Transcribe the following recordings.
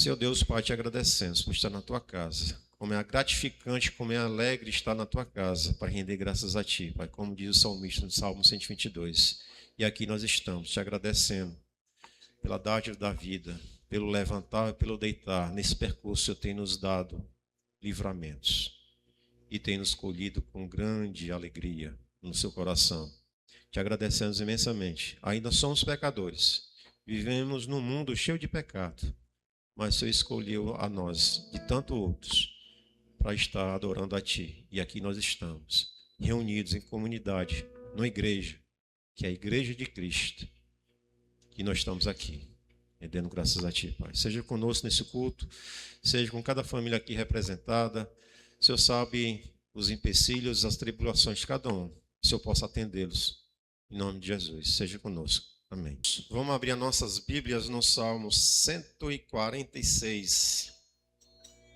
Seu Deus, Pai, te agradecemos por estar na tua casa. Como é gratificante, como é alegre estar na tua casa para render graças a ti, Pai, como diz o salmista no Salmo 122. E aqui nós estamos te agradecendo pela dádiva da vida, pelo levantar e pelo deitar. Nesse percurso, o Senhor tem nos dado livramentos e tem nos colhido com grande alegria no seu coração. Te agradecemos imensamente. Ainda somos pecadores, vivemos num mundo cheio de pecado, mas o Senhor escolheu a nós, de tantos outros, para estar adorando a Ti. E aqui nós estamos, reunidos em comunidade, numa igreja, que é a Igreja de Cristo, que nós estamos aqui, rendendo graças a Ti, Pai. Seja conosco nesse culto, seja com cada família aqui representada. O Senhor sabe os empecilhos, as tribulações de cada um. O Senhor possa atendê-los, em nome de Jesus. Seja conosco. Amém. Vamos abrir as nossas Bíblias no Salmo 146.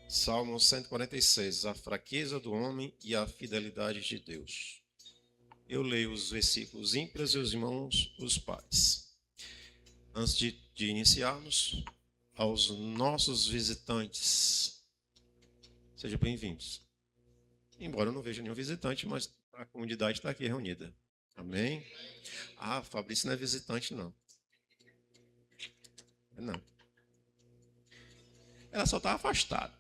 Salmo 146, a fraqueza do homem e a fidelidade de Deus. Eu leio os versículos ímpares e os irmãos, os pais. Antes de iniciarmos, aos nossos visitantes, sejam bem-vindos. Embora eu não veja nenhum visitante, mas a comunidade está aqui reunida. Amém? Ah, Fabrício não é visitante, não. Não. Ela só está afastada.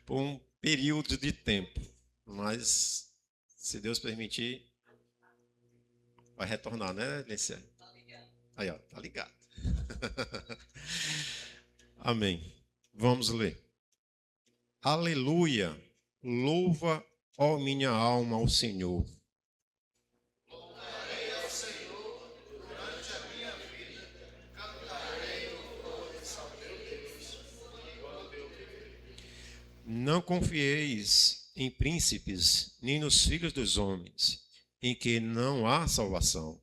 Por um período de tempo. Mas, se Deus permitir, vai retornar, né, Lícia? Aí, ó, tá ligado. Amém. Vamos ler. Aleluia. Louva, ó minha alma, ao Senhor. Louvarei ao Senhor durante a minha vida, cantarei louvores ao meu Deus, enquanto eu viver. Não confieis em príncipes, nem nos filhos dos homens, em que não há salvação.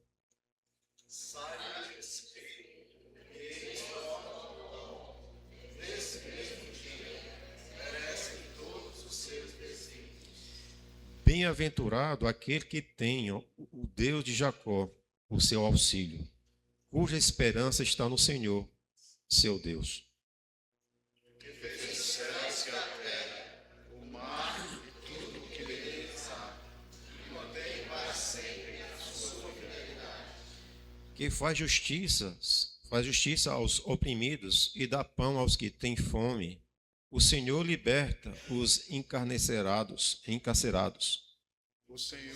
Saiba desse filho, que eles formam nesse mesmo dia, merecem todos os seus desígnios. Bem-aventurado aquele que tem o Deus de Jacó, o seu auxílio, cuja esperança está no Senhor, seu Deus. Que fez os céus e a terra, o mar e tudo o que neles há, e mantém para sempre a sua fidelidade. Que faz justiça aos oprimidos e dá pão aos que têm fome. O Senhor liberta os encarcerados. O Senhor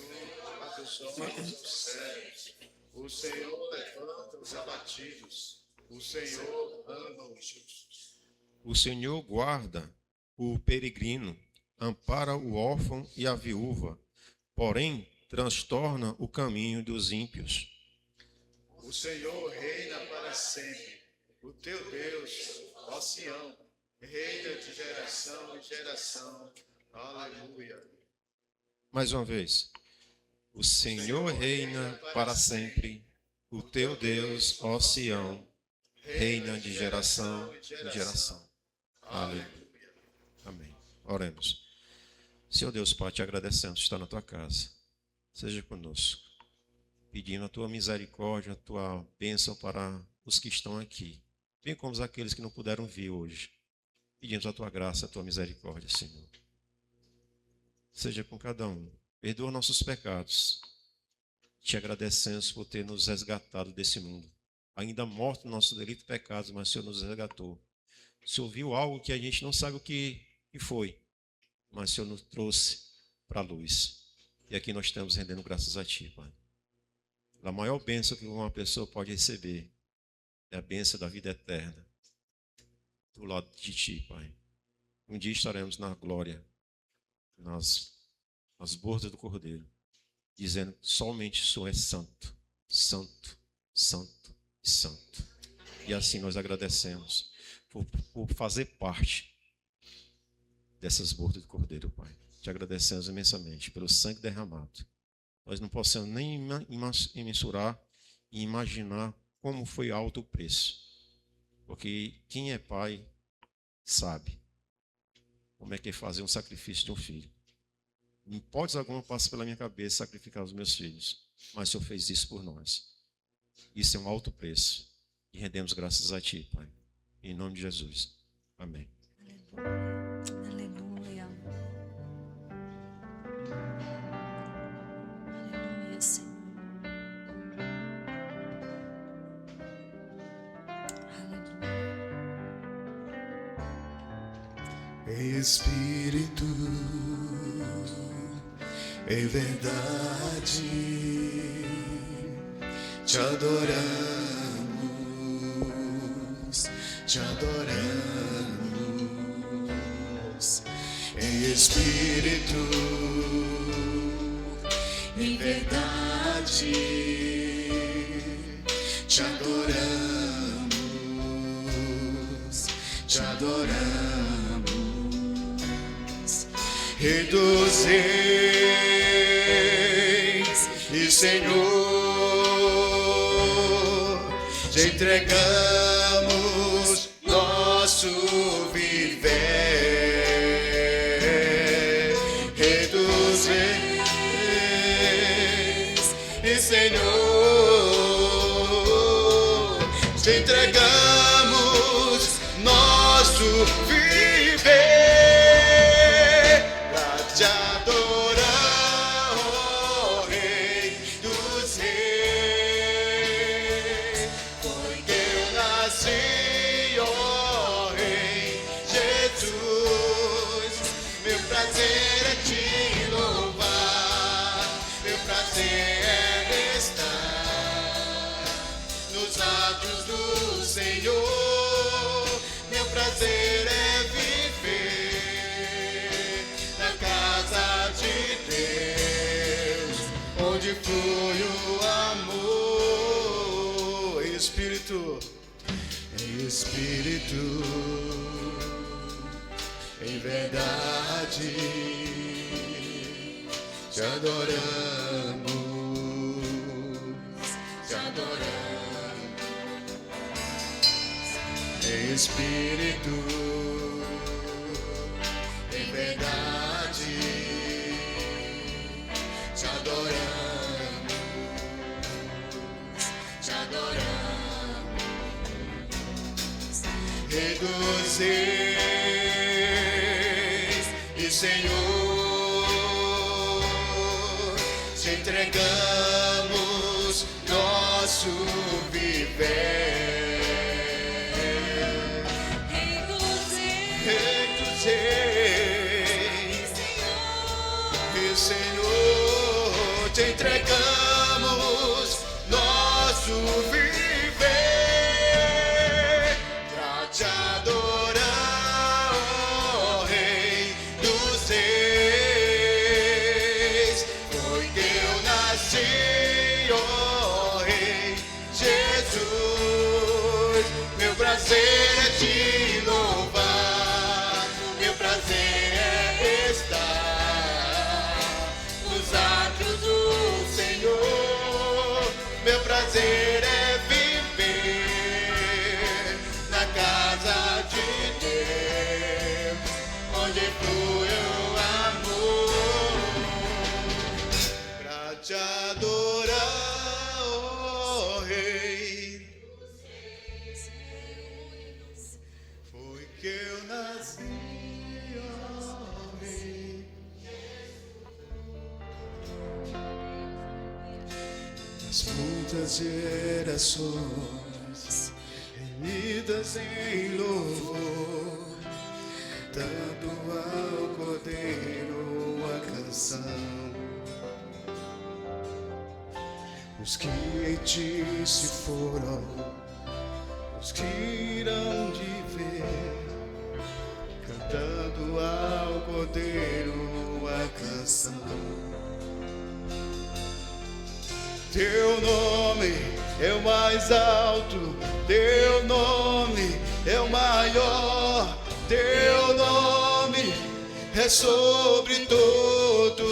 abençoa os céus, o Senhor levanta os abatidos, o Senhor ama os justos. O Senhor guarda o peregrino, ampara o órfão e a viúva, porém transtorna o caminho dos ímpios. O Senhor reina para sempre, o teu Deus, ó Sião, reina de geração em geração. Aleluia. Mais uma vez. O Senhor reina para sempre, o teu Deus, ó Sião, reina de geração em geração. Aleluia. Amém. Oremos. Senhor Deus, Pai, te agradecemos por estar na tua casa. Seja conosco. Pedindo a tua misericórdia, a tua bênção para os que estão aqui, bem como aqueles que não puderam vir hoje. Pedimos a tua graça, a tua misericórdia, Senhor. Seja com cada um. Perdoa nossos pecados. Te agradecemos por ter nos resgatado desse mundo. Ainda morto no nosso delito e pecados, mas o Senhor nos resgatou. O Senhor viu algo que a gente não sabe o que foi, mas o Senhor nos trouxe para a luz. E aqui nós estamos rendendo graças a Ti, Pai. A maior bênção que uma pessoa pode receber é a bênção da vida eterna do lado de Ti, Pai. Um dia estaremos na glória, nas bordas do Cordeiro, dizendo que somente o Senhor é santo, santo, santo e santo. E assim nós agradecemos por fazer parte dessas bordas do Cordeiro, Pai. Te agradecemos imensamente pelo sangue derramado. Nós não possamos nem mensurar e imaginar como foi alto o preço. Porque quem é pai sabe como é que é fazer um sacrifício de um filho. Em hipótese alguma passa pela minha cabeça sacrificar os meus filhos, mas o Senhor fez isso por nós. Isso é um alto preço e rendemos graças a Ti, Pai. Em nome de Jesus. Amém. Aleluia. Aleluia, Senhor. Em espírito, em verdade, te adoramos, te adoramos. Em espírito, em verdade, te adoramos, te adoramos. Rei dos reis e Senhor, te entregamos nosso viver. Rei dos reis e Senhor, te entregamos nosso viver. Te adorar, ó Rei dos reis, porque eu nasci, ó Rei Jesus. Meu prazer é te louvar, meu prazer é estar nos atos do Senhor. Meu prazer é viver na casa de Deus, onde flui o amor. Em espírito, em espírito, em verdade, te adoramos, te adoramos. Em espírito, em verdade, te adoramos, te adoramos. Rei dos reis e Senhor, te entregamos nosso viver. Rei dos reis e Senhor, te entregamos nosso viver pra te adorar, ó Rei dos reis. Foi que eu nasci, ó Rei Jesus. Meu prazer é te louvar, meu prazer é estar nos atos do Senhor. Meu prazer é viver na casa de Deus, onde flui o amor. Pra te adorar, ó Rei, foi que eu nasci, ó Rei. As muitas gerações reunidas em louvor, dando ao Cordeiro a canção. Os que em ti se foram, os que irão te ver, cantando ao Cordeiro a canção. Teu nome é o mais alto, teu nome é o maior, teu nome é sobre todo.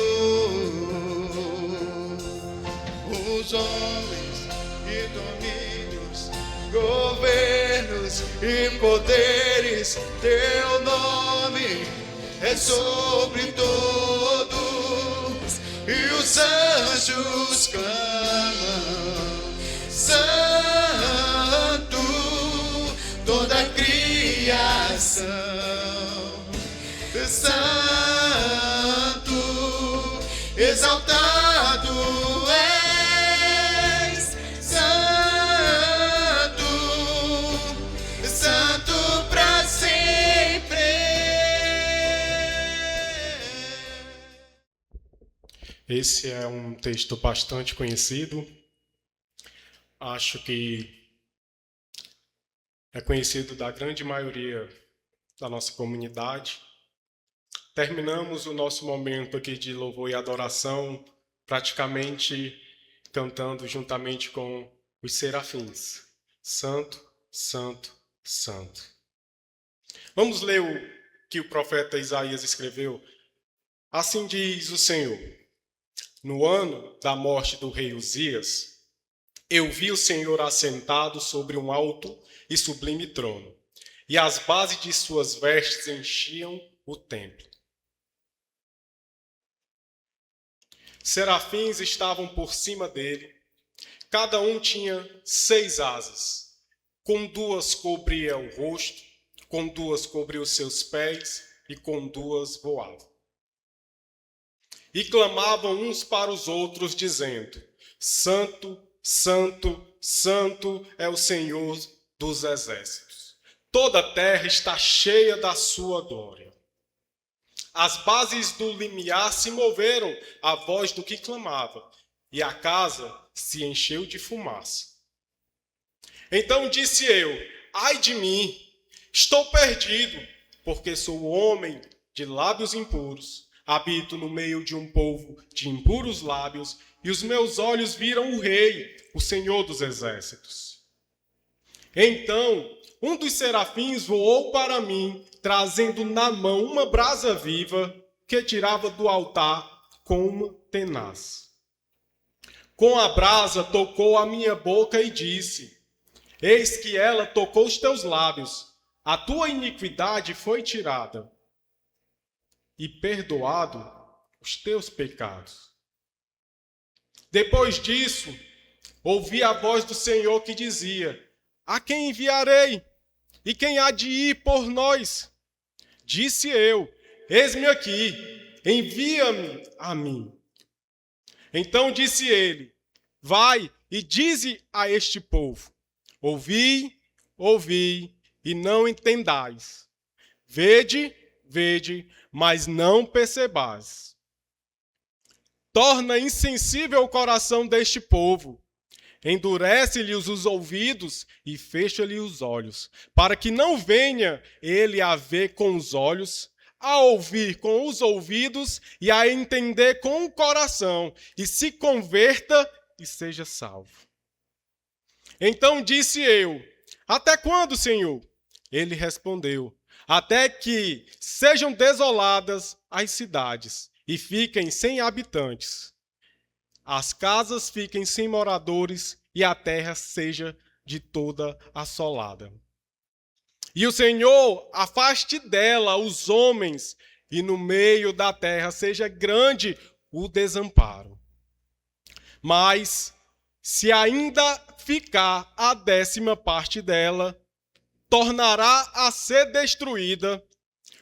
Os homens e domínios, governos e poderes, teu nome é sobre todos. E os anjos clamam, Santo, toda criatura Santo, exaltado és, Santo, Santo para sempre. Esse é um texto bastante conhecido. Acho que é conhecido da grande maioria da nossa comunidade. Terminamos o nosso momento aqui de louvor e adoração praticamente cantando juntamente com os serafins. Santo, Santo, Santo. Vamos ler o que o profeta Isaías escreveu. Assim diz o Senhor: no ano da morte do rei Uzias, eu vi o Senhor assentado sobre um alto e sublime trono, e as bases de suas vestes enchiam o templo. Serafins estavam por cima dele, cada um tinha 6 asas, com 2 cobria o rosto, com 2 cobria os seus pés e com 2 voavam. E clamavam uns para os outros, dizendo: Santo, Santo, Santo é o Senhor dos exércitos. Toda a terra está cheia da sua glória. As bases do limiar se moveram à voz do que clamava, e a casa se encheu de fumaça. Então disse eu: ai de mim, estou perdido, porque sou homem de lábios impuros. Habito no meio de um povo de impuros lábios, e os meus olhos viram o Rei, o Senhor dos exércitos. Então, um dos serafins voou para mim, trazendo na mão uma brasa viva que tirava do altar com uma tenaz. Com a brasa tocou a minha boca e disse: eis que ela tocou os teus lábios, a tua iniquidade foi tirada e perdoado os teus pecados. Depois disso, ouvi a voz do Senhor que dizia: a quem enviarei? E quem há de ir por nós? Disse eu: eis-me aqui, envia-me a mim. Então disse ele: vai e dize a este povo: ouvi, ouvi, e não entendais. Vede, vede, mas não percebais. Torna insensível o coração deste povo, endurece-lhes os ouvidos e fecha-lhe os olhos, para que não venha ele a ver com os olhos, a ouvir com os ouvidos e a entender com o coração, e se converta e seja salvo. Então disse eu: até quando, Senhor? Ele respondeu: até que sejam desoladas as cidades e fiquem sem habitantes, as casas fiquem sem moradores e a terra seja de toda assolada. E o Senhor afaste dela os homens, e no meio da terra seja grande o desamparo. Mas, se ainda ficar a 10ª parte dela, tornará a ser destruída,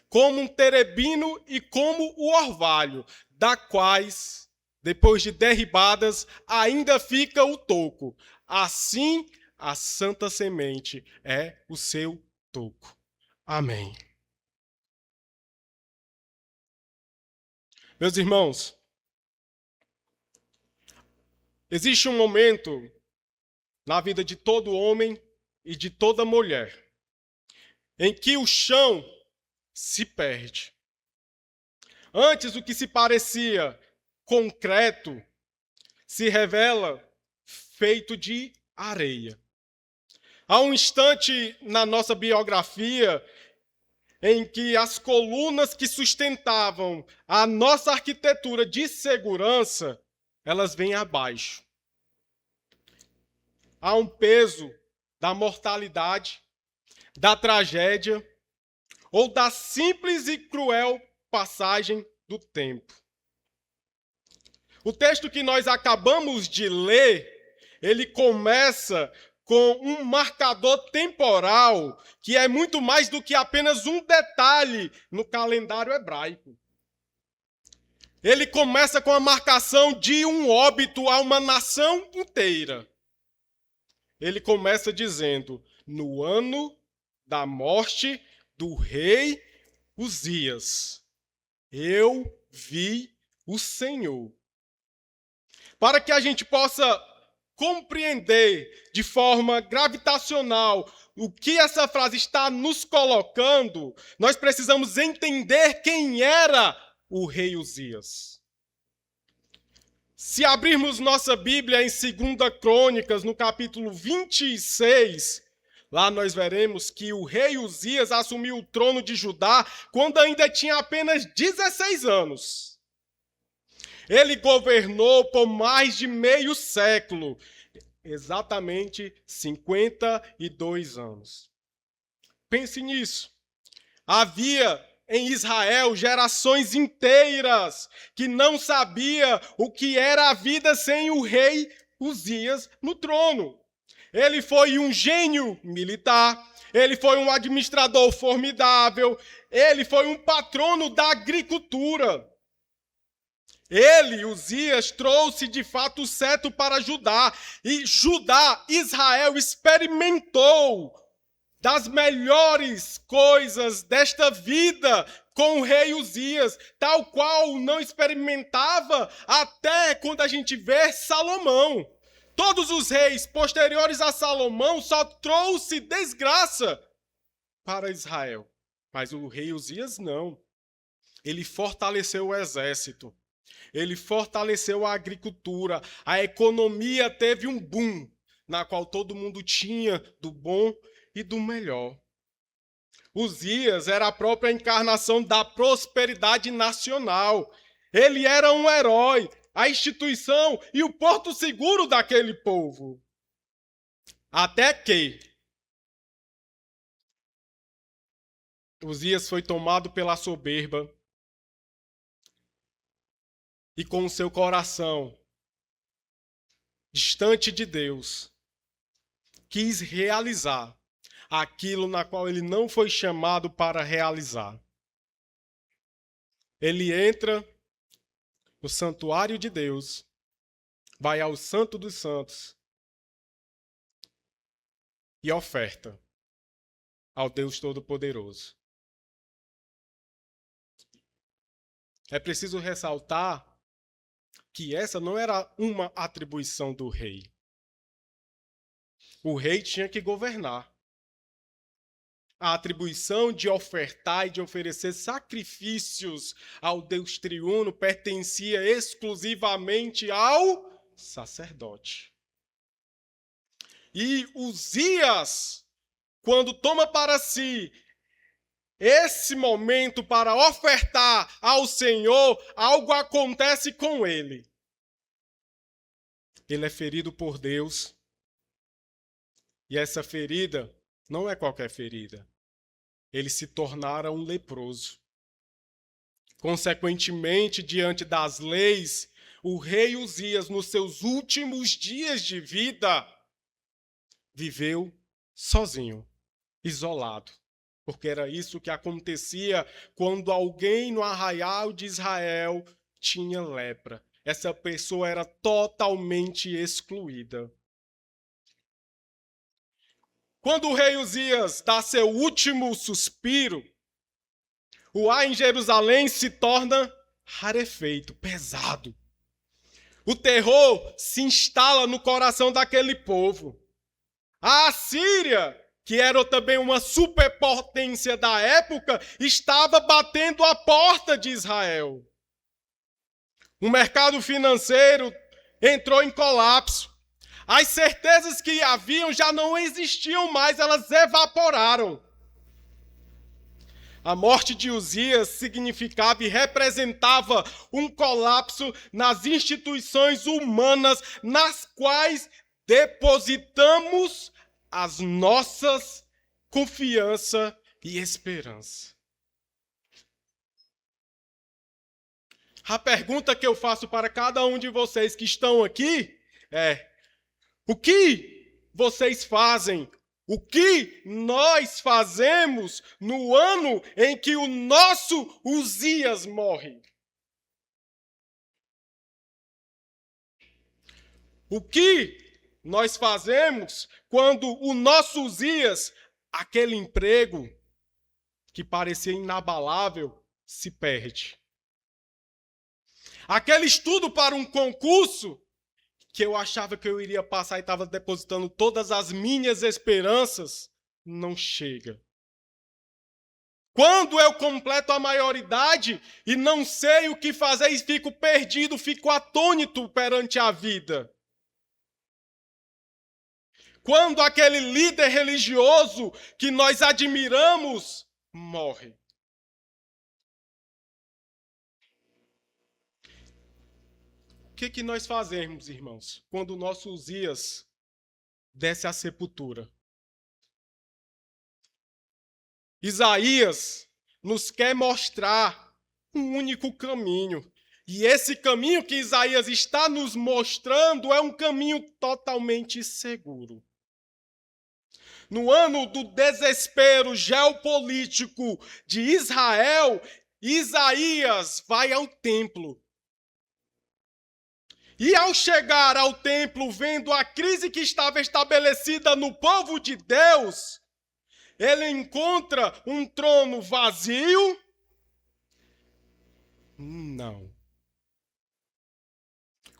como um terebino e como o orvalho, da quais, depois de derribadas, ainda fica o toco. Assim, a santa semente é o seu toco. Amém. Meus irmãos, existe um momento na vida de todo homem e de toda mulher em que o chão se perde. Antes, o que se parecia concreto se revela feito de areia. Há um instante na nossa biografia em que as colunas que sustentavam a nossa arquitetura de segurança, elas vêm abaixo. Há um peso da mortalidade, da tragédia ou da simples e cruel passagem do tempo. O texto que nós acabamos de ler, ele começa com um marcador temporal que é muito mais do que apenas um detalhe no calendário hebraico. Ele começa com a marcação de um óbito a uma nação inteira. Ele começa dizendo: no ano da morte do rei Uzias, eu vi o Senhor. Para que a gente possa compreender de forma gravitacional o que essa frase está nos colocando, nós precisamos entender quem era o rei Uzias. Se abrirmos nossa Bíblia em 2 Crônicas, no capítulo 26, lá nós veremos que o rei Uzias assumiu o trono de Judá quando ainda tinha apenas 16 anos. Ele governou por mais de meio século, exatamente 52 anos. Pense nisso. Havia em Israel gerações inteiras que não sabia o que era a vida sem o rei Uzias no trono. Ele foi um gênio militar, ele foi um administrador formidável, ele foi um patrono da agricultura. Ele, Uzias, trouxe de fato o cetro para Judá. E Judá, Israel, experimentou das melhores coisas desta vida com o rei Uzias, tal qual não experimentava até quando a gente vê Salomão. Todos os reis posteriores a Salomão só trouxe desgraça para Israel. Mas o rei Uzias não. Ele fortaleceu o exército. Ele fortaleceu a agricultura. A economia teve um boom, na qual todo mundo tinha do bom e do melhor. Uzias era a própria encarnação da prosperidade nacional. Ele era um herói, a instituição e o porto seguro daquele povo. Até que Uzias foi tomado pela soberba e com o seu coração distante de Deus, quis realizar aquilo na qual ele não foi chamado para realizar. Ele entra no santuário de Deus, vai ao Santo dos Santos e oferta ao Deus Todo-Poderoso. É preciso ressaltar que essa não era uma atribuição do rei. O rei tinha que governar. A atribuição de ofertar e de oferecer sacrifícios ao Deus triuno pertencia exclusivamente ao sacerdote. E Uzias, quando toma para si esse momento para ofertar ao Senhor, algo acontece com ele. Ele é ferido por Deus. E essa ferida não é qualquer ferida. Ele se tornara um leproso. Consequentemente, diante das leis, o rei Uzias, nos seus últimos dias de vida, viveu sozinho, isolado. Porque era isso que acontecia quando alguém no arraial de Israel tinha lepra. Essa pessoa era totalmente excluída. Quando o rei Uzias dá seu último suspiro, o ar em Jerusalém se torna rarefeito, pesado. O terror se instala no coração daquele povo. A Assíria, que era também uma superpotência da época, estava batendo a porta de Israel. O mercado financeiro entrou em colapso. As certezas que haviam já não existiam mais, elas evaporaram. A morte de Uzias significava e representava um colapso nas instituições humanas nas quais depositamos as nossas confiança e esperança. A pergunta que eu faço para cada um de vocês que estão aqui é: o que vocês fazem? O que nós fazemos no ano em que o nosso Uzias morre? O que nós fazemos quando o nosso Uzias, aquele emprego que parecia inabalável, se perde? Aquele estudo para um concurso que eu achava que eu iria passar e estava depositando todas as minhas esperanças, não chega. Quando eu completo a maioridade e não sei o que fazer e fico perdido, fico atônito perante a vida. Quando aquele líder religioso que nós admiramos morre. O que nós fazemos, irmãos, quando o nosso Uzias desce à sepultura? Isaías nos quer mostrar um único caminho. E esse caminho que Isaías está nos mostrando é um caminho totalmente seguro. No ano do desespero geopolítico de Israel, Isaías vai ao templo. E ao chegar ao templo, vendo a crise que estava estabelecida no povo de Deus, ele encontra um trono vazio? Não.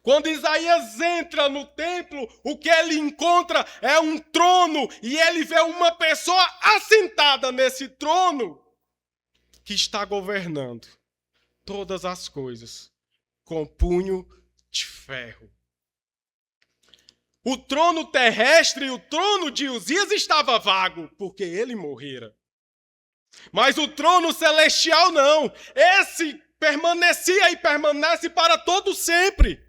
Quando Isaías entra no templo, o que ele encontra é um trono e ele vê uma pessoa assentada nesse trono que está governando todas as coisas com punho de ferro. O trono terrestre e o trono de Uzias estava vago, porque ele morrera. Mas o trono celestial não. Esse permanecia e permanece para todo sempre.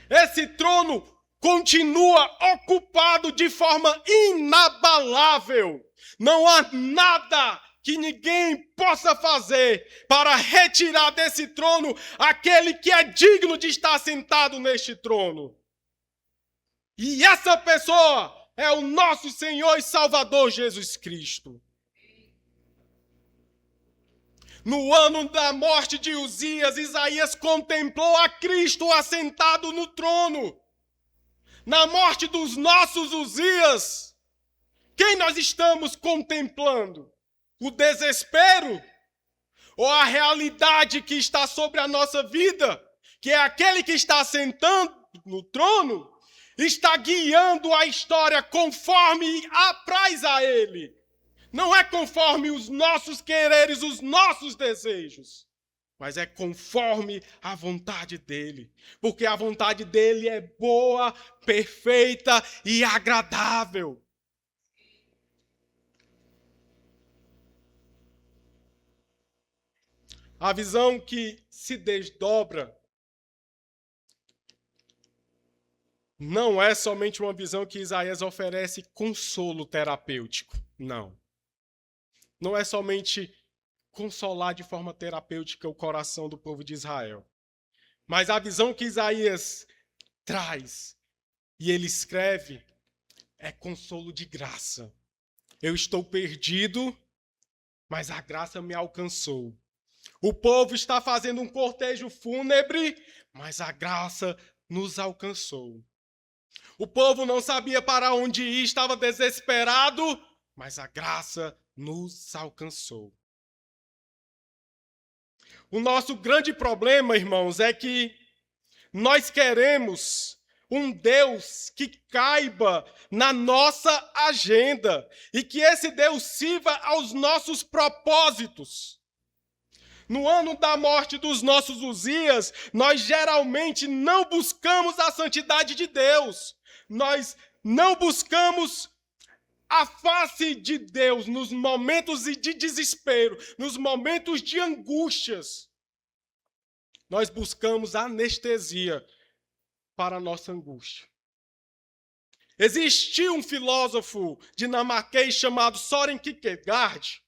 Esse trono continua ocupado de forma inabalável. Não há nada que ninguém possa fazer para retirar desse trono aquele que é digno de estar sentado neste trono. E essa pessoa é o nosso Senhor e Salvador Jesus Cristo. No ano da morte de Uzias, Isaías contemplou a Cristo assentado no trono. Na morte dos nossos Uzias, quem nós estamos contemplando? O desespero? Ou a realidade que está sobre a nossa vida, que é aquele que está sentando no trono, está guiando a história conforme apraz a ele. Não é conforme os nossos quereres, os nossos desejos, mas é conforme a vontade dele. Porque a vontade dele é boa, perfeita e agradável. A visão que se desdobra não é somente uma visão que Isaías oferece consolo terapêutico. Não. Não é somente consolar de forma terapêutica o coração do povo de Israel. Mas a visão que Isaías traz e ele escreve é consolo de graça. Eu estou perdido, mas a graça me alcançou. O povo está fazendo um cortejo fúnebre, mas a graça nos alcançou. O povo não sabia para onde ir, estava desesperado, mas a graça nos alcançou. O nosso grande problema, irmãos, é que nós queremos um Deus que caiba na nossa agenda e que esse Deus sirva aos nossos propósitos. No ano da morte dos nossos Uzias, nós geralmente não buscamos a santidade de Deus. Nós não buscamos a face de Deus nos momentos de desespero, nos momentos de angústias. Nós buscamos anestesia para a nossa angústia. Existia um filósofo dinamarquês chamado Søren Kierkegaard,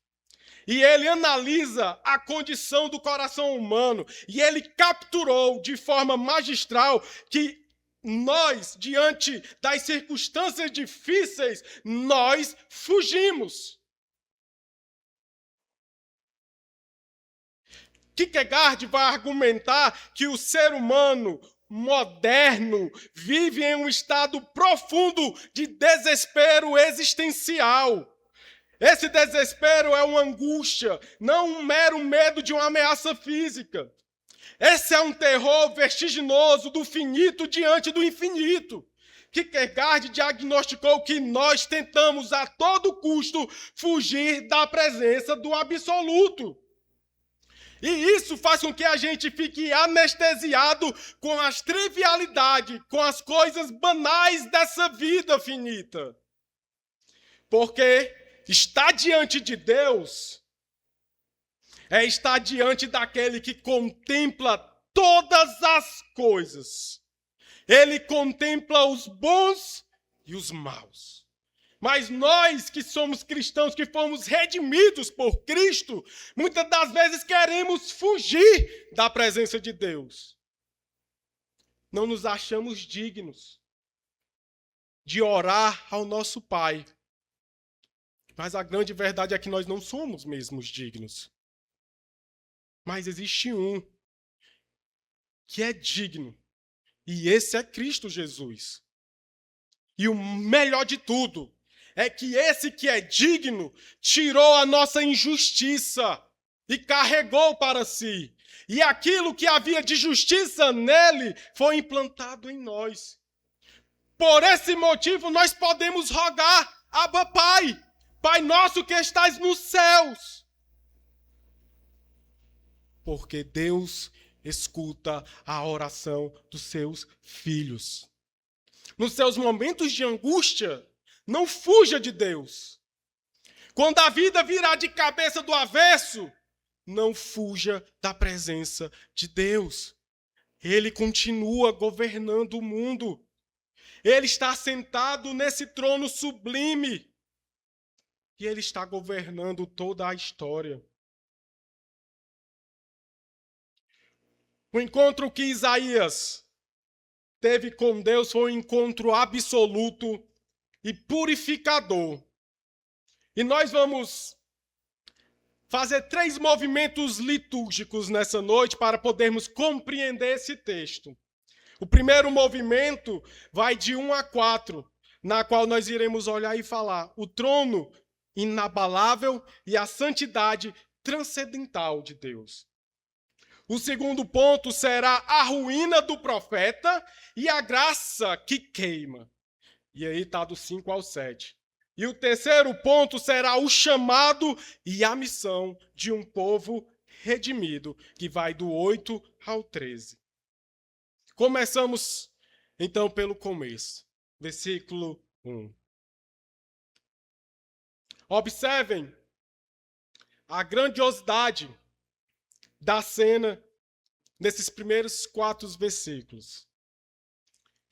e ele analisa a condição do coração humano, e ele capturou de forma magistral que nós, diante das circunstâncias difíceis, nós fugimos. Kierkegaard vai argumentar que o ser humano moderno vive em um estado profundo de desespero existencial. Esse desespero é uma angústia, não um mero medo de uma ameaça física. Esse é um terror vertiginoso do finito diante do infinito. Kierkegaard diagnosticou que nós tentamos a todo custo fugir da presença do absoluto. E isso faz com que a gente fique anestesiado com as trivialidades, com as coisas banais dessa vida finita. Porque estar diante de Deus é estar diante daquele que contempla todas as coisas. Ele contempla os bons e os maus. Mas nós que somos cristãos, que fomos redimidos por Cristo, muitas das vezes queremos fugir da presença de Deus. Não nos achamos dignos de orar ao nosso Pai. Mas a grande verdade é que nós não somos mesmos dignos. Mas existe um que é digno. E esse é Cristo Jesus. E o melhor de tudo é que esse que é digno tirou a nossa injustiça e carregou para si. E aquilo que havia de justiça nele foi implantado em nós. Por esse motivo nós podemos rogar: Abba, Pai, Pai nosso que estás nos céus. Porque Deus escuta a oração dos seus filhos. Nos seus momentos de angústia, não fuja de Deus. Quando a vida virar de cabeça do avesso, não fuja da presença de Deus. Ele continua governando o mundo. Ele está sentado nesse trono sublime. E ele está governando toda a história. O encontro que Isaías teve com Deus foi um encontro absoluto e purificador. E nós vamos fazer 3 movimentos litúrgicos nessa noite para podermos compreender esse texto. O primeiro movimento vai de 1 a 4, na qual nós iremos olhar e falar: o trono inabalável e a santidade transcendental de Deus. O segundo ponto será a ruína do profeta e a graça que queima. E aí está do 5 ao 7. E o terceiro ponto será o chamado e a missão de um povo redimido, que vai do 8 ao 13. Começamos, então, pelo começo. Versículo 1. Observem a grandiosidade da cena nesses primeiros 4 versículos.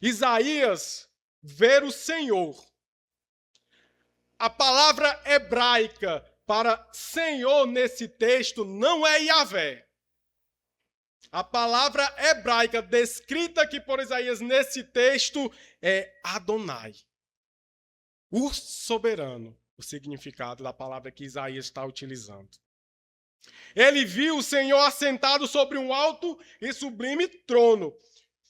Isaías vê o Senhor. A palavra hebraica para Senhor nesse texto não é Yahvé. A palavra hebraica descrita aqui por Isaías nesse texto é Adonai. O soberano, o significado da palavra que Isaías está utilizando. Ele viu o Senhor assentado sobre um alto e sublime trono.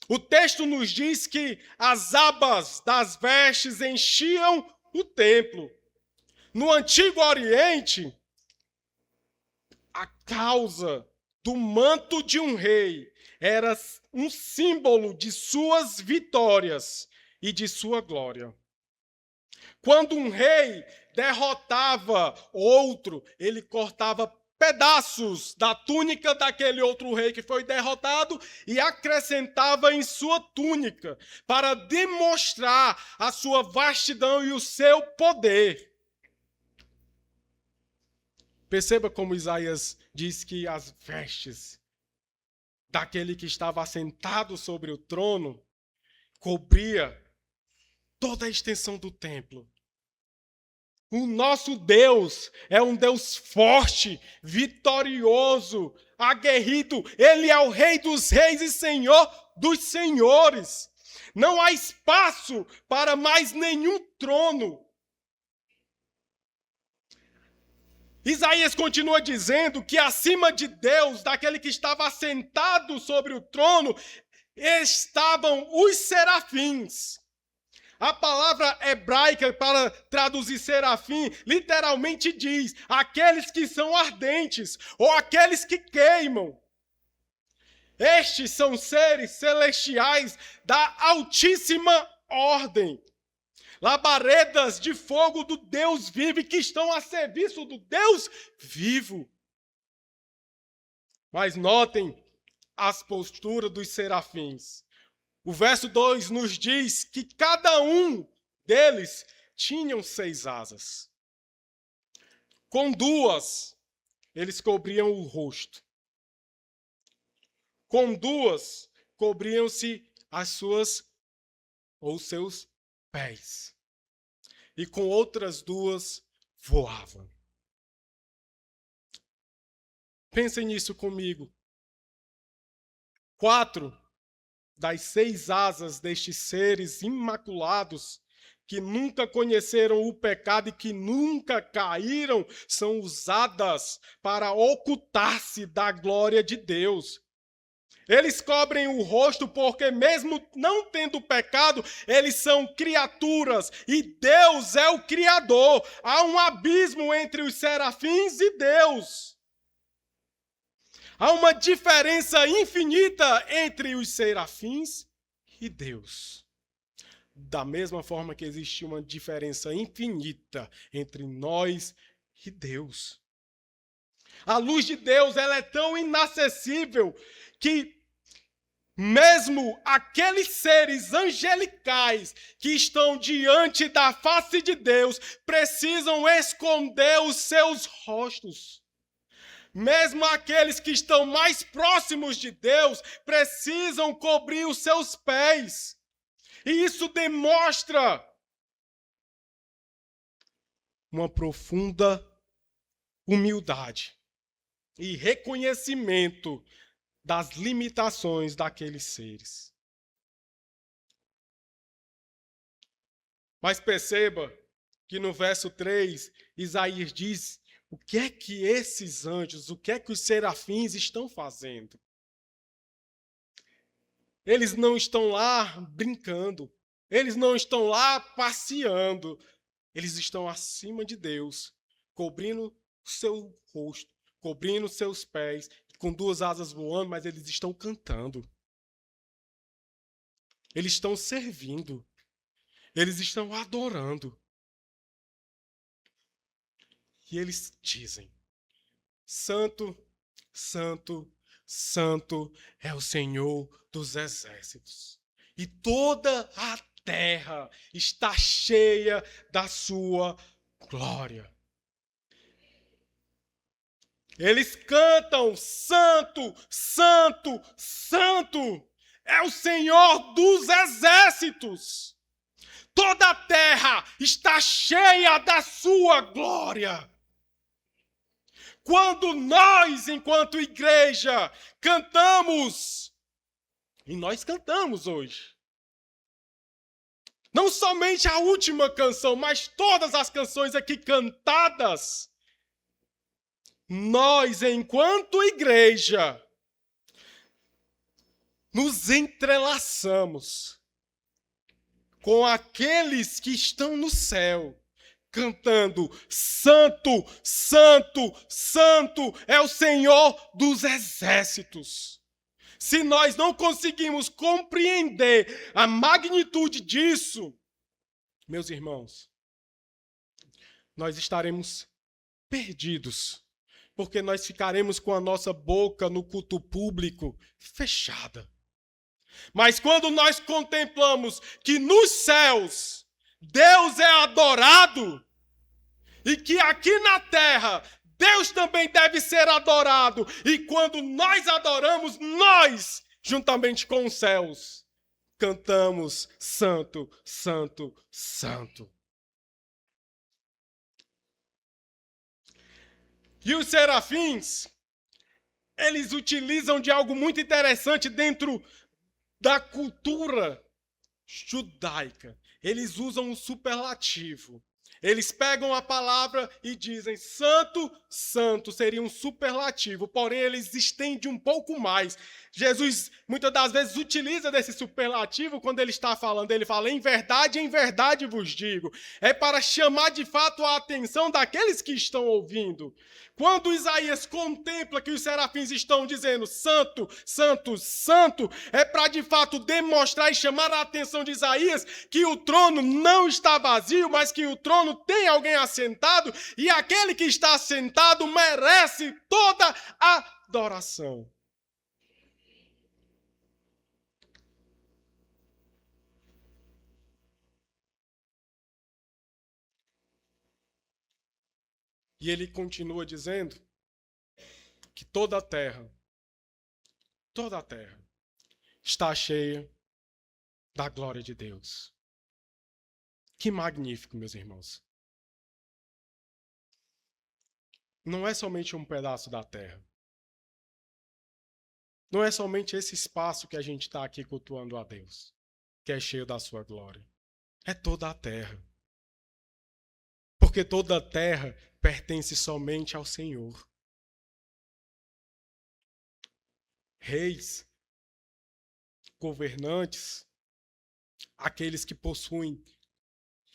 O texto nos diz que as abas das vestes enchiam o templo. No Antigo Oriente, a causa do manto de um rei era um símbolo de suas vitórias e de sua glória. Quando um rei derrotava outro, ele cortava pedaços da túnica daquele outro rei que foi derrotado e acrescentava em sua túnica para demonstrar a sua vastidão e o seu poder. Perceba como Isaías diz que as vestes daquele que estava assentado sobre o trono cobria toda a extensão do templo. O nosso Deus é um Deus forte, vitorioso, aguerrido. Ele é o Rei dos reis e Senhor dos senhores. Não há espaço para mais nenhum trono. Isaías continua dizendo que acima de Deus, daquele que estava assentado sobre o trono, estavam os serafins. A palavra hebraica para traduzir serafim literalmente diz aqueles que são ardentes ou aqueles que queimam. Estes são seres celestiais da altíssima ordem. Labaredas de fogo do Deus vivo que estão a serviço do Deus vivo. Mas notem as posturas dos serafins. O verso 2 nos diz que cada um deles tinham 6 asas. Com 2, eles cobriam o rosto. Com 2, cobriam-se as suas ou seus pés. E com outras 2, voavam. Pensem nisso comigo. 4 das 6 asas destes seres imaculados, que nunca conheceram o pecado e que nunca caíram, são usadas para ocultar-se da glória de Deus. Eles cobrem o rosto porque, mesmo não tendo pecado, eles são criaturas e Deus é o Criador. Há um abismo entre os serafins e Deus. Há uma diferença infinita entre os serafins e Deus. Da mesma forma que existe uma diferença infinita entre nós e Deus. A luz de Deus, ela é tão inacessível que mesmo aqueles seres angelicais que estão diante da face de Deus precisam esconder os seus rostos. Mesmo aqueles que estão mais próximos de Deus precisam cobrir os seus pés. E isso demonstra uma profunda humildade e reconhecimento das limitações daqueles seres. Mas perceba que no verso 3, Isaías diz o que é que esses anjos, o que é que os serafins estão fazendo. Eles não estão lá brincando, eles não estão lá passeando, eles estão acima de Deus, cobrindo o seu rosto, cobrindo seus pés, com 2 asas voando, mas eles estão cantando. Eles estão servindo. Eles estão adorando. E eles dizem: Santo, Santo, Santo é o Senhor dos exércitos. E toda a terra está cheia da sua glória. Eles cantam: Santo, Santo, Santo é o Senhor dos exércitos. Toda a terra está cheia da sua glória. Quando nós, enquanto igreja, cantamos, e nós cantamos hoje, não somente a última canção, mas todas as canções aqui cantadas, nós, enquanto igreja, nos entrelaçamos com aqueles que estão no céu, cantando: Santo, Santo, Santo é o Senhor dos exércitos. Se nós não conseguimos compreender a magnitude disso, meus irmãos, nós estaremos perdidos, porque nós ficaremos com a nossa boca no culto público fechada. Mas quando nós contemplamos que nos céus Deus é adorado e que aqui na terra Deus também deve ser adorado, e quando nós adoramos, nós, juntamente com os céus, cantamos: Santo, Santo, Santo. E os serafins, eles utilizam de algo muito interessante dentro da cultura judaica, eles usam um superlativo. Eles pegam a palavra e dizem santo, santo, seria um superlativo, porém eles estendem um pouco mais. Jesus, muitas das vezes, utiliza desse superlativo quando ele está falando. Ele fala, em verdade vos digo. É para chamar de fato a atenção daqueles que estão ouvindo. Quando Isaías contempla que os serafins estão dizendo santo, santo, santo, é para de fato demonstrar e chamar a atenção de Isaías que o trono não está vazio, mas que o trono tem alguém assentado e aquele que está assentado merece toda a adoração. E ele continua dizendo que toda a terra está cheia da glória de Deus. Que magnífico, meus irmãos. Não é somente um pedaço da terra. Não é somente esse espaço que a gente está aqui cultuando a Deus, que é cheio da sua glória. É toda a terra. Porque toda a terra pertence somente ao Senhor. Reis, governantes, aqueles que possuem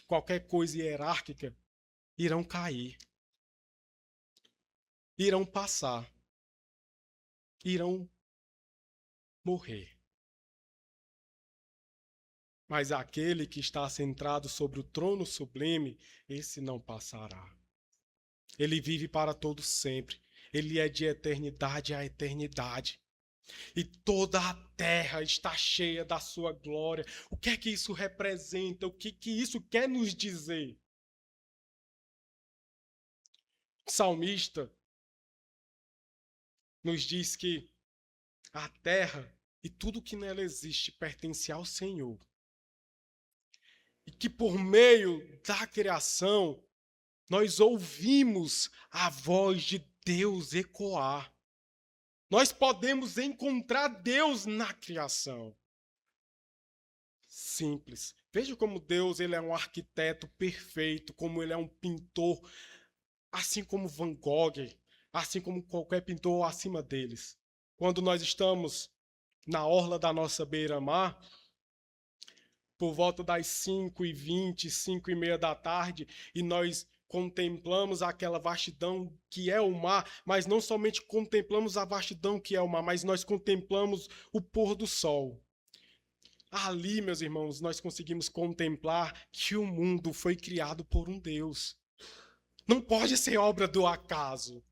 qualquer coisa hierárquica, irão cair, irão passar, irão morrer. Mas aquele que está centrado sobre o trono sublime, esse não passará. Ele vive para todo sempre. Ele é de eternidade a eternidade. E toda a terra está cheia da sua glória. O que é que isso representa? O que isso quer nos dizer? O salmista nos diz que a terra e tudo que nela existe pertence ao Senhor. E que por meio da criação, nós ouvimos a voz de Deus ecoar. Nós podemos encontrar Deus na criação. Simples. Veja como Deus ele é um arquiteto perfeito, como ele é um pintor, assim como Van Gogh, assim como qualquer pintor acima deles. Quando nós estamos na orla da nossa beira-mar, por volta das 5h20, 5h30 da tarde, e nós contemplamos aquela vastidão que é o mar, mas não somente contemplamos a vastidão que é o mar, mas nós contemplamos o pôr do sol. Ali, meus irmãos, nós conseguimos contemplar que o mundo foi criado por um Deus. Não pode ser obra do acaso.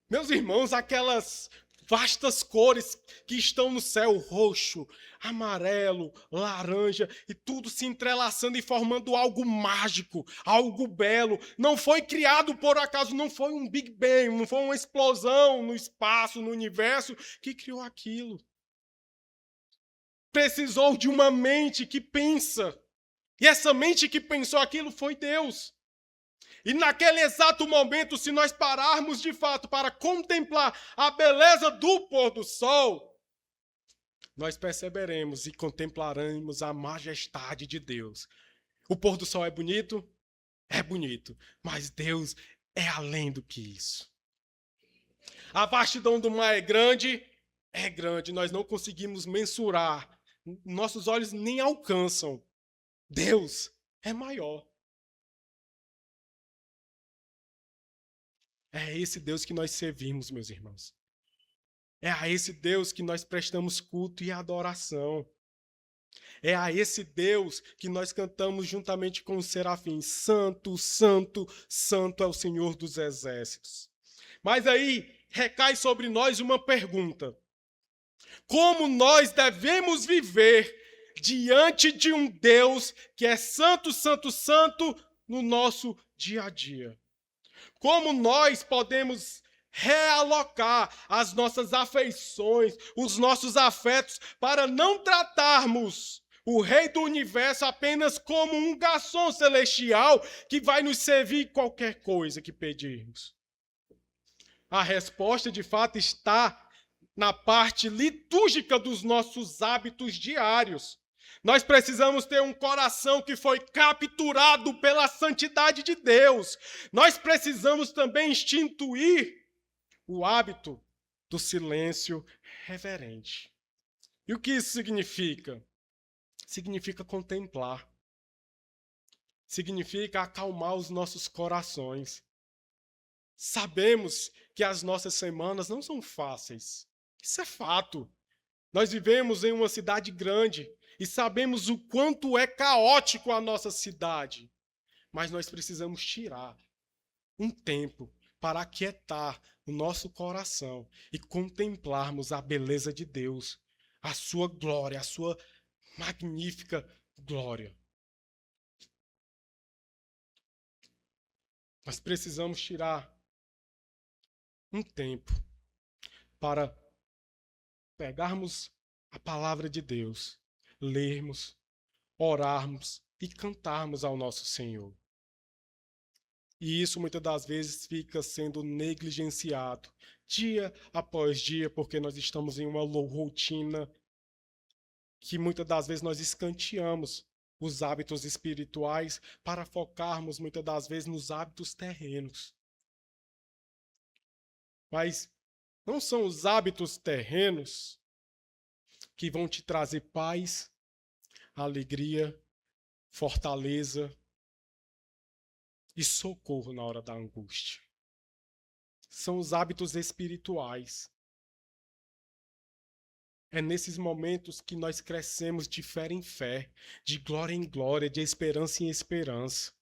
Meus irmãos, aquelas vastas cores que estão no céu, roxo, amarelo, laranja, e tudo se entrelaçando e formando algo mágico, algo belo. Não foi criado por acaso, não foi um Big Bang, não foi uma explosão no espaço, no universo, que criou aquilo. Precisou de uma mente que pensa. E essa mente que pensou aquilo foi Deus. E naquele exato momento, se nós pararmos de fato para contemplar a beleza do pôr do sol, nós perceberemos e contemplaremos a majestade de Deus. O pôr do sol é bonito? É bonito. Mas Deus é além do que isso. A vastidão do mar é grande? É grande. Nós não conseguimos mensurar. Nossos olhos nem alcançam. Deus é maior. É esse Deus que nós servimos, meus irmãos. É a esse Deus que nós prestamos culto e adoração. É a esse Deus que nós cantamos juntamente com os serafins. Santo, santo, santo é o Senhor dos exércitos. Mas aí recai sobre nós uma pergunta. Como nós devemos viver diante de um Deus que é santo, santo, santo no nosso dia a dia? Como nós podemos realocar as nossas afeições, os nossos afetos, para não tratarmos o Rei do Universo apenas como um garçom celestial que vai nos servir qualquer coisa que pedirmos? A resposta, de fato, está na parte litúrgica dos nossos hábitos diários. Nós precisamos ter um coração que foi capturado pela santidade de Deus. Nós precisamos também instituir o hábito do silêncio reverente. E o que isso significa? Significa contemplar. Significa acalmar os nossos corações. Sabemos que as nossas semanas não são fáceis. Isso é fato. Nós vivemos em uma cidade grande e sabemos o quanto é caótico a nossa cidade. Mas nós precisamos tirar um tempo para aquietar o nosso coração e contemplarmos a beleza de Deus, a sua glória, a sua magnífica glória. Nós precisamos tirar um tempo para pegarmos a palavra de Deus, lermos, orarmos e cantarmos ao nosso Senhor. E isso muitas das vezes fica sendo negligenciado dia após dia, porque nós estamos em uma rotina que muitas das vezes nós escanteamos os hábitos espirituais para focarmos muitas das vezes nos hábitos terrenos. Mas não são os hábitos terrenos que vão te trazer paz, alegria, fortaleza e socorro na hora da angústia. São os hábitos espirituais. É nesses momentos que nós crescemos de fé em fé, de glória em glória, de esperança em esperança.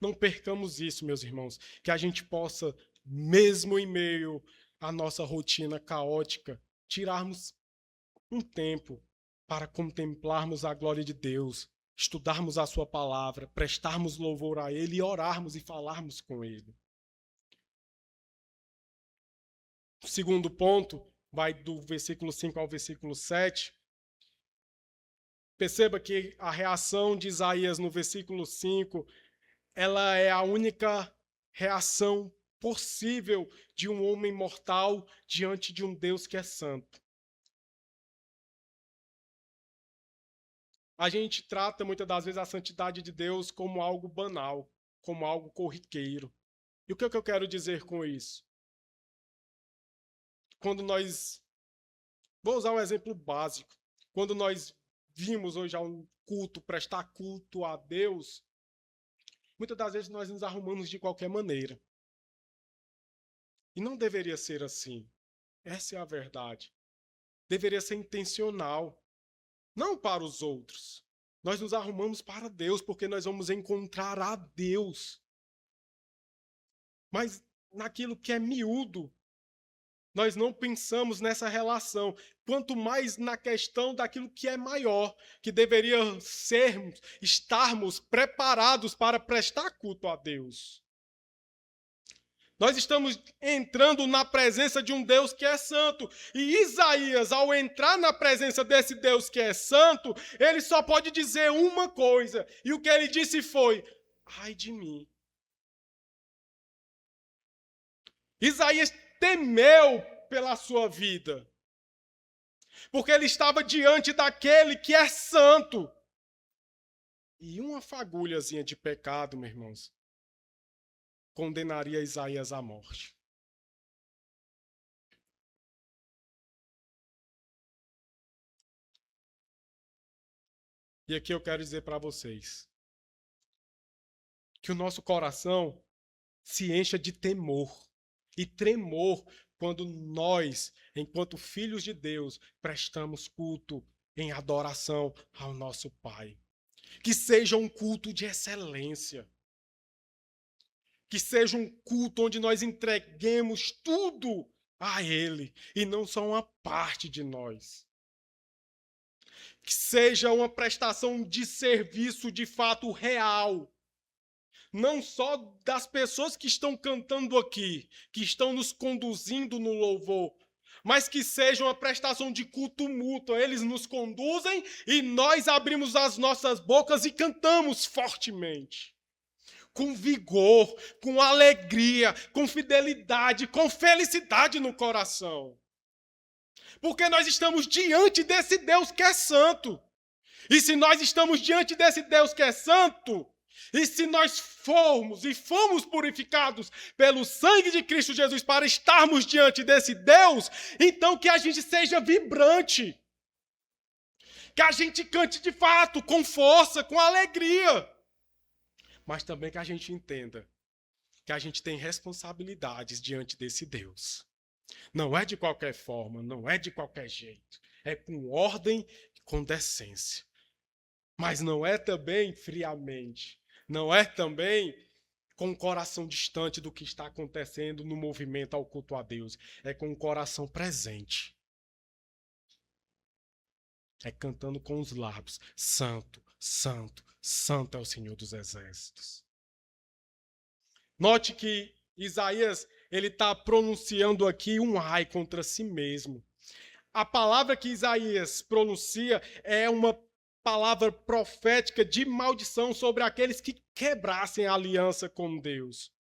Não percamos isso, meus irmãos, que a gente possa, mesmo em meio à nossa rotina caótica, tirarmos um tempo para contemplarmos a glória de Deus, estudarmos a sua palavra, prestarmos louvor a Ele e orarmos e falarmos com Ele. O segundo ponto vai do versículo 5 ao versículo 7. Perceba que a reação de Isaías no versículo 5, ela é a única reação possível de um homem mortal diante de um Deus que é santo. A gente trata muitas das vezes a santidade de Deus como algo banal, como algo corriqueiro. E o que eu quero dizer com isso? Quando nós... Vou usar um exemplo básico. Quando nós vimos hoje a um culto, prestar culto a Deus, muitas das vezes nós nos arrumamos de qualquer maneira. E não deveria ser assim. Essa é a verdade. Deveria ser intencional. Não para os outros. Nós nos arrumamos para Deus, porque nós vamos encontrar a Deus. Mas naquilo que é miúdo, nós não pensamos nessa relação. Quanto mais na questão daquilo que é maior, que deveria estarmos preparados para prestar culto a Deus. Nós estamos entrando na presença de um Deus que é santo. E Isaías, ao entrar na presença desse Deus que é santo, ele só pode dizer uma coisa. E o que ele disse foi: ai de mim. Isaías temeu pela sua vida. Porque ele estava diante daquele que é santo. E uma fagulhazinha de pecado, meus irmãos, condenaria Isaías à morte. E aqui eu quero dizer para vocês que o nosso coração se encha de temor e tremor quando nós, enquanto filhos de Deus, prestamos culto em adoração ao nosso Pai. Que seja um culto de excelência. Que seja um culto onde nós entreguemos tudo a Ele e não só uma parte de nós. Que seja uma prestação de serviço de fato real. Não só das pessoas que estão cantando aqui, que estão nos conduzindo no louvor, mas que seja uma prestação de culto mútuo. Eles nos conduzem e nós abrimos as nossas bocas e cantamos fortemente. Com vigor, com alegria, com fidelidade, com felicidade no coração. Porque nós estamos diante desse Deus que é santo. E se nós estamos diante desse Deus que é santo, e se nós formos e fomos purificados pelo sangue de Cristo Jesus para estarmos diante desse Deus, então que a gente seja vibrante. Que a gente cante de fato, com força, com alegria. Mas também que a gente entenda que a gente tem responsabilidades diante desse Deus. Não é de qualquer forma, não é de qualquer jeito. É com ordem e com decência. Mas não é também friamente. Não é também com o coração distante do que está acontecendo no movimento ao culto a Deus. É com o coração presente. É cantando com os lábios. Santo, santo, santo é o Senhor dos Exércitos. Note que Isaías ele está pronunciando aqui um ai contra si mesmo. A palavra que Isaías pronuncia é uma palavra profética de maldição sobre aqueles que quebrassem a aliança com Deus.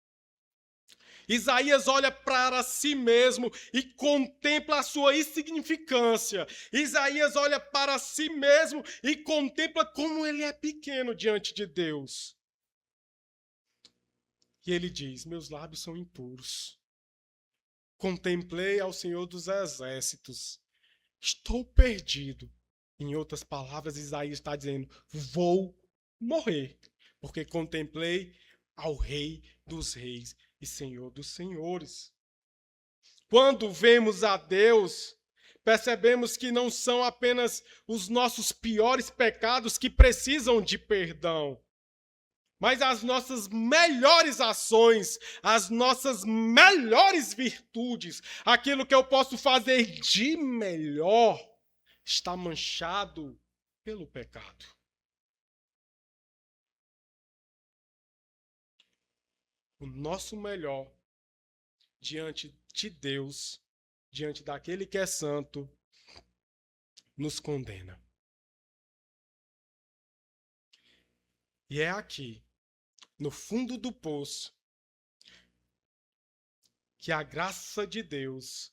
Isaías olha para si mesmo e contempla a sua insignificância. Isaías olha para si mesmo e contempla como ele é pequeno diante de Deus. E ele diz: meus lábios são impuros. Contemplei ao Senhor dos Exércitos. Estou perdido. Em outras palavras, Isaías está dizendo: vou morrer, porque contemplei ao Rei dos Reis e Senhor dos Senhores. Quando vemos a Deus, percebemos que não são apenas os nossos piores pecados que precisam de perdão, mas as nossas melhores ações, as nossas melhores virtudes, aquilo que eu posso fazer de melhor, está manchado pelo pecado. O nosso melhor diante de Deus, diante daquele que é santo, nos condena. E é aqui, no fundo do poço, que a graça de Deus,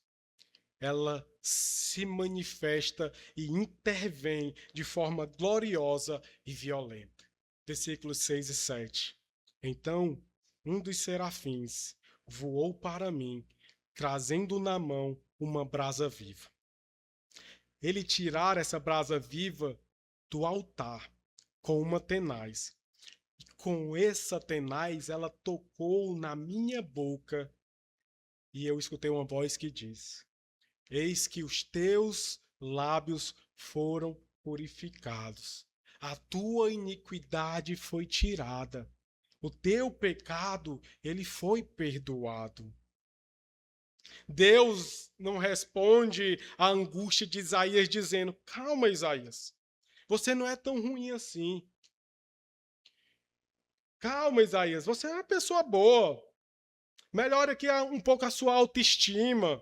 ela se manifesta e intervém de forma gloriosa e violenta. Versículos 6 e 7. Então, um dos serafins voou para mim, trazendo na mão uma brasa viva. Ele tirara essa brasa viva do altar com uma tenaz. E com essa tenaz ela tocou na minha boca e eu escutei uma voz que diz: eis que os teus lábios foram purificados. A tua iniquidade foi tirada. O teu pecado, ele foi perdoado. Deus não responde à angústia de Isaías dizendo: calma, Isaías, você não é tão ruim assim. Calma, Isaías, você é uma pessoa boa. Melhore aqui um pouco a sua autoestima.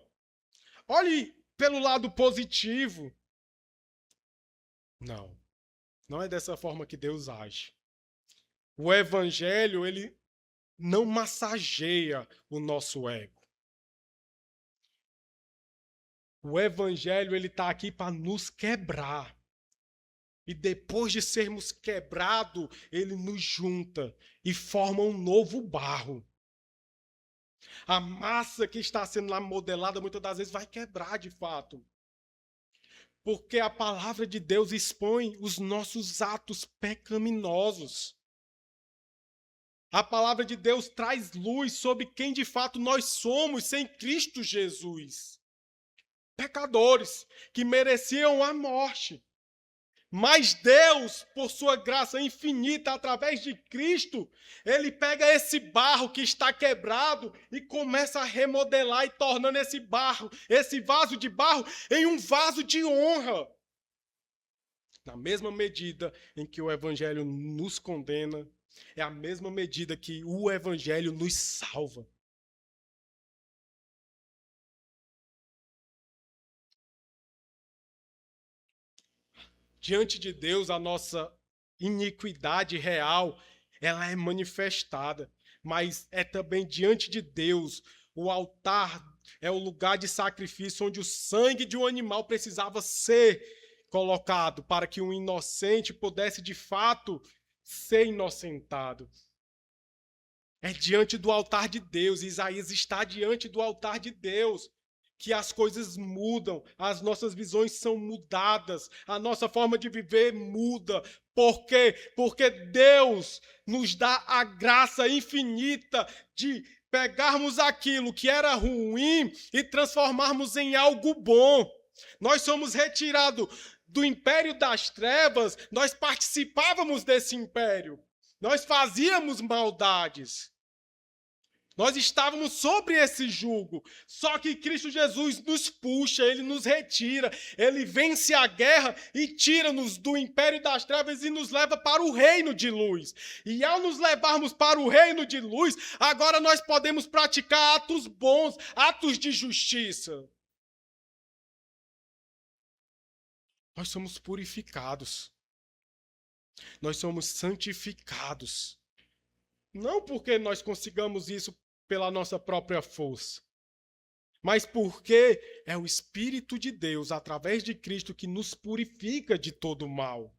Olhe pelo lado positivo. Não, não é dessa forma que Deus age. O evangelho, ele não massageia o nosso ego. O evangelho, ele está aqui para nos quebrar. E depois de sermos quebrados, ele nos junta e forma um novo barro. A massa que está sendo lá modelada, muitas das vezes vai quebrar de fato. Porque a palavra de Deus expõe os nossos atos pecaminosos. A palavra de Deus traz luz sobre quem de fato nós somos sem Cristo Jesus. Pecadores que mereciam a morte. Mas Deus, por sua graça infinita, através de Cristo, ele pega esse barro que está quebrado e começa a remodelar e tornando esse barro, esse vaso de barro, em um vaso de honra. Na mesma medida em que o evangelho nos condena, é a mesma medida que o evangelho nos salva. Diante de Deus, a nossa iniquidade real, ela é manifestada. Mas é também diante de Deus O altar é o lugar de sacrifício onde o sangue de um animal precisava ser colocado para que um inocente pudesse, de fato, ser inocentado. É diante do altar de Deus, Isaías está diante do altar de Deus, que as coisas mudam, as nossas visões são mudadas, a nossa forma de viver muda. Por quê? Porque Deus nos dá a graça infinita de pegarmos aquilo que era ruim e transformarmos em algo bom. Nós somos retirados do império das trevas, nós participávamos desse império, nós fazíamos maldades. Nós estávamos sobre esse jugo, só que Cristo Jesus nos puxa, Ele nos retira, Ele vence a guerra e tira-nos do império das trevas e nos leva para o reino de luz. E ao nos levarmos para o reino de luz, agora nós podemos praticar atos bons, atos de justiça. Nós somos purificados, nós somos santificados. Não porque nós consigamos isso pela nossa própria força, mas porque é o Espírito de Deus, através de Cristo, que nos purifica de todo mal.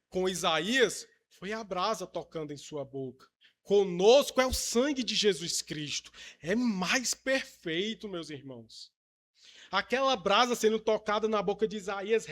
Com Isaías, foi a brasa tocando em sua boca. Conosco é o sangue de Jesus Cristo. É mais perfeito, meus irmãos. Aquela brasa sendo tocada na boca de Isaías